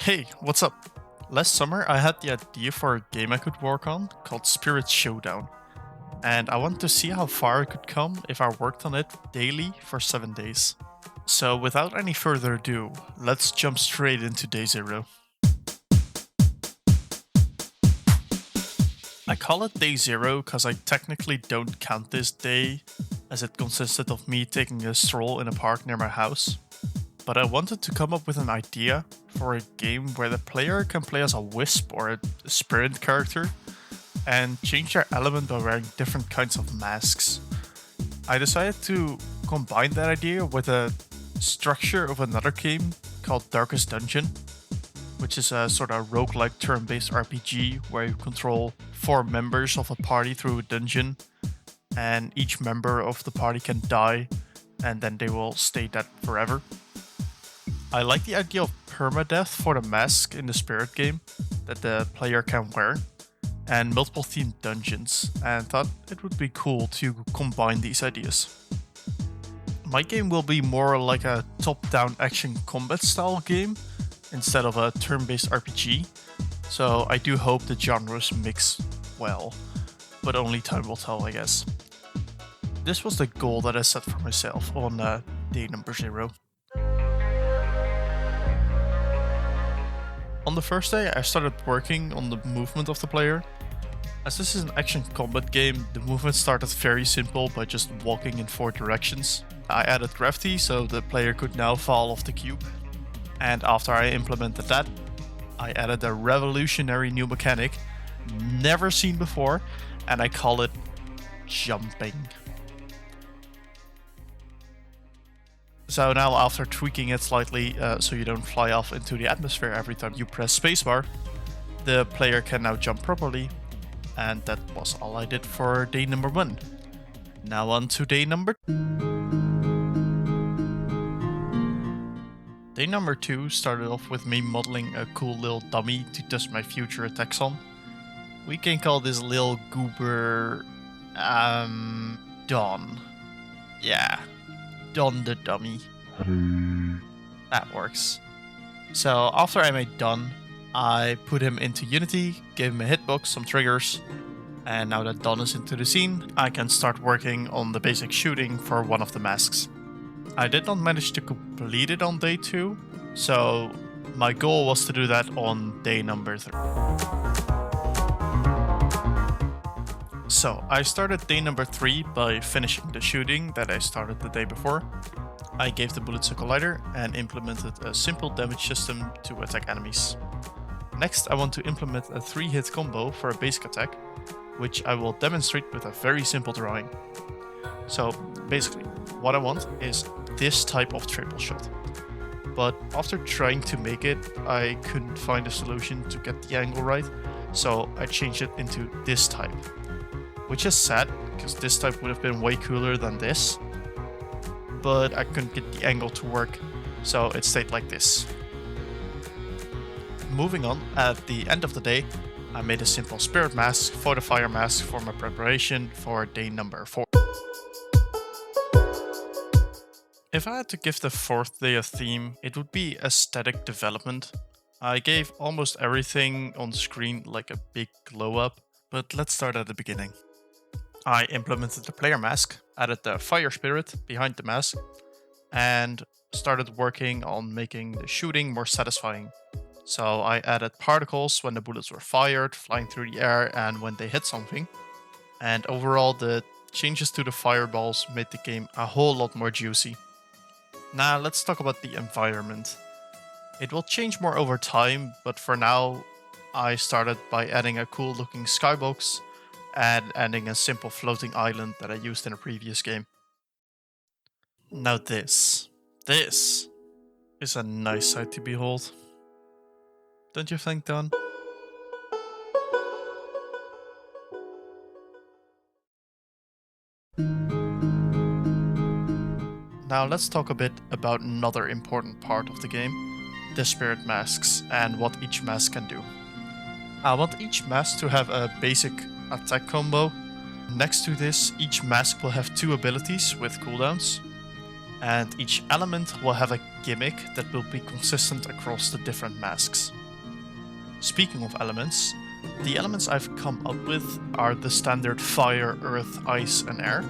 Hey, what's up? Last summer I had the idea for a game I could work on called Spirit Showdown, and I wanted to see how far I could come if I worked on it daily for 7 days. So without any further ado, let's jump straight into day 0. I call it day 0 because I technically don't count this day, as it consisted of me taking a stroll in a park near my house. But I wanted to come up with an idea for a game where the player can play as a wisp or a spirit character and change their element by wearing different kinds of masks. I decided to combine that idea with a structure of another game called Darkest Dungeon, which is a sort of roguelike turn-based RPG where you control 4 members of a party through a dungeon, and each member of the party can die and then they will stay dead forever. I like the idea of permadeath for the mask in the Spirit game that the player can wear, and multiple themed dungeons, and thought it would be cool to combine these ideas. My game will be more like a top-down action combat style game instead of a turn-based RPG, so I do hope the genres mix well, but only time will tell, I guess. This was the goal that I set for myself on day number 0. On the first day, I started working on the movement of the player. As this is an action combat game, the movement started very simple by just walking in 4 directions. I added gravity so the player could now fall off the cube. And after I implemented that, I added a revolutionary new mechanic, never seen before, and I call it jumping. So now, after tweaking it slightly so you don't fly off into the atmosphere every time you press spacebar, the player can now jump properly, and that was all I did for day number 1. Now on to day number 2. Day number 2 started off with me modeling a cool little dummy to test my future attacks on. We can call this little goober Don. Yeah. Don the dummy. That works. So after I made Don, I put him into Unity, gave him a hitbox, some triggers, and now that Don is into the scene, I can start working on the basic shooting for one of the masks. I did not manage to complete it on day 2, so my goal was to do that on day number 3. So, I started day number 3 by finishing the shooting that I started the day before. I gave the bullets a collider and implemented a simple damage system to attack enemies. Next, I want to implement a 3-hit combo for a basic attack, which I will demonstrate with a very simple drawing. So, basically, what I want is this type of triple shot. But after trying to make it, I couldn't find a solution to get the angle right, so I changed it into this type. Which is sad, because this type would have been way cooler than this. But I couldn't get the angle to work, so it stayed like this. Moving on, at the end of the day, I made a simple spirit mask for the fire mask for my preparation for day number 4. If I had to give the 4th day a theme, it would be aesthetic development. I gave almost everything on screen like a big glow up, but let's start at the beginning. I implemented the player mask, added the fire spirit behind the mask, and started working on making the shooting more satisfying. So I added particles when the bullets were fired, flying through the air, and when they hit something. And overall, the changes to the fireballs made the game a whole lot more juicy. Now let's talk about the environment. It will change more over time, but for now, I started by adding a cool looking skybox and adding a simple floating island that I used in a previous game. Now this is a nice sight to behold. Don't you think, Don? Now let's talk a bit about another important part of the game, the spirit masks and what each mask can do. I want each mask to have a basic attack combo. Next to this, each mask will have 2 abilities with cooldowns, and each element will have a gimmick that will be consistent across the different masks. Speaking of elements, the elements I've come up with are the standard fire, earth, ice and air.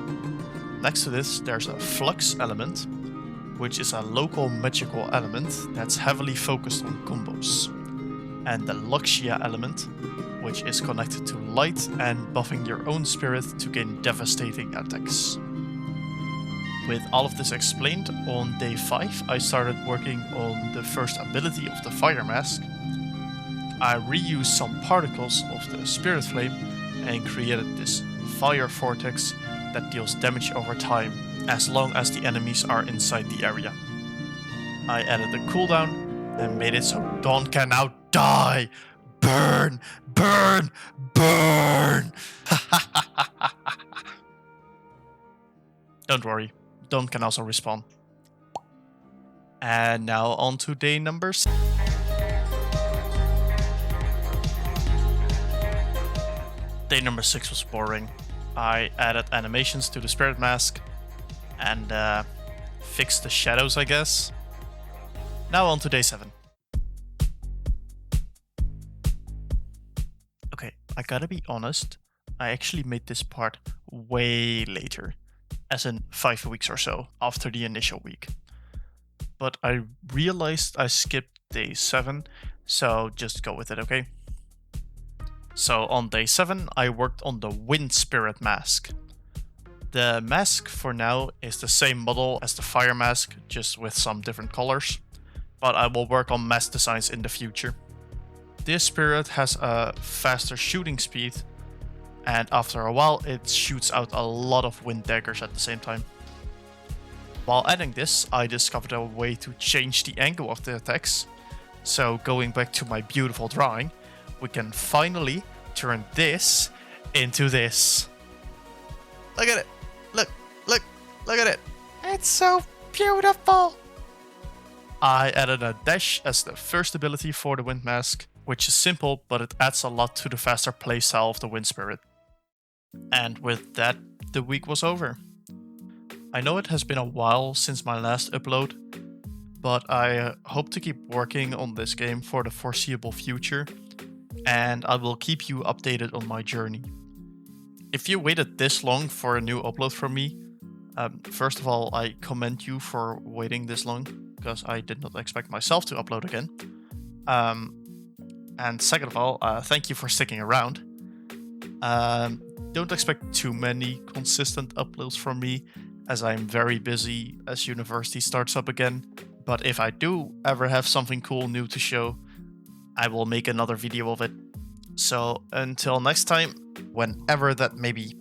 Next to this there's a flux element, which is a local magical element that's heavily focused on combos. And the Luxia element, which is connected to light and buffing your own spirit to gain devastating attacks. With all of this explained, on day 5 I started working on the first ability of the fire mask. I reused some particles of the spirit flame and created this fire vortex that deals damage over time as long as the enemies are inside the area. I added a cooldown and made it so Dawn can now die! Burn! Burn! Burn! Don't worry, Dawn can also respawn. And now on to day number 6. Day number 6 was boring. I added animations to the spirit mask and fixed the shadows, I guess. Now on to day 7. Okay, I gotta be honest, I actually made this part way later, as in 5 weeks or so after the initial week. But I realized I skipped day 7, so just go with it, okay? So on day 7, I worked on the Wind Spirit mask. The mask for now is the same model as the Fire mask, just with some different colors, but I will work on mask designs in the future. This spirit has a faster shooting speed, and after a while it shoots out a lot of wind daggers at the same time. While adding this, I discovered a way to change the angle of the attacks, so going back to my beautiful drawing, we can finally turn this into this. Look at it! Look at it! It's so beautiful! I added a dash as the first ability for the Wind Mask, which is simple, but it adds a lot to the faster playstyle of the Wind Spirit. And with that, the week was over. I know it has been a while since my last upload, but I hope to keep working on this game for the foreseeable future, and I will keep you updated on my journey. If you waited this long for a new upload from me, first of all, I commend you for waiting this long, because I did not expect myself to upload again. And second of all, thank you for sticking around. Don't expect too many consistent uploads from me, as I'm very busy as university starts up again. But if I do ever have something cool new to show, I will make another video of it. So until next time, whenever that may be.